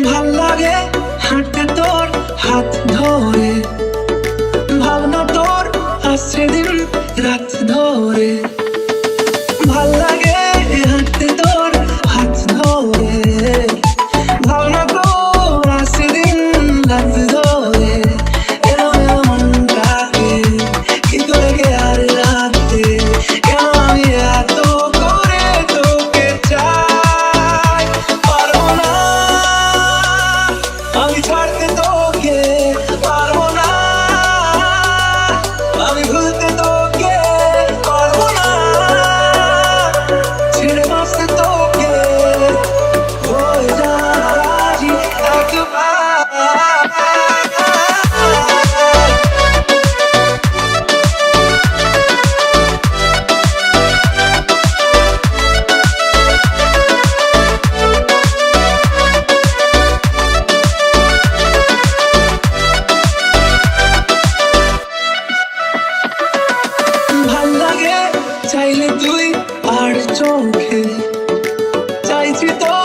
ভাল লাগে হাঁটতে তোর হাত ধরে, ভাবনা তোর আসছে দিন রাত ধরে। ভাল লাগে হাঁটতে তোর হাত ধরে, ভাবনা তোর আসছে দিন রাত ধরে। এলো এলো মনটাকে কি করে গে আর রাতে, কেন আমি এত করে তোকে চাই। পারবো না আমি ছাড়তে তোকে, পারবো না আমি ভুলতে তোকে, পারবো না ছেড়ে বাঁচতে তোকে। হয়ে যা রাজি একবার। ভাল লাগে চাইলে তুই আর চোখে, চাইছি তো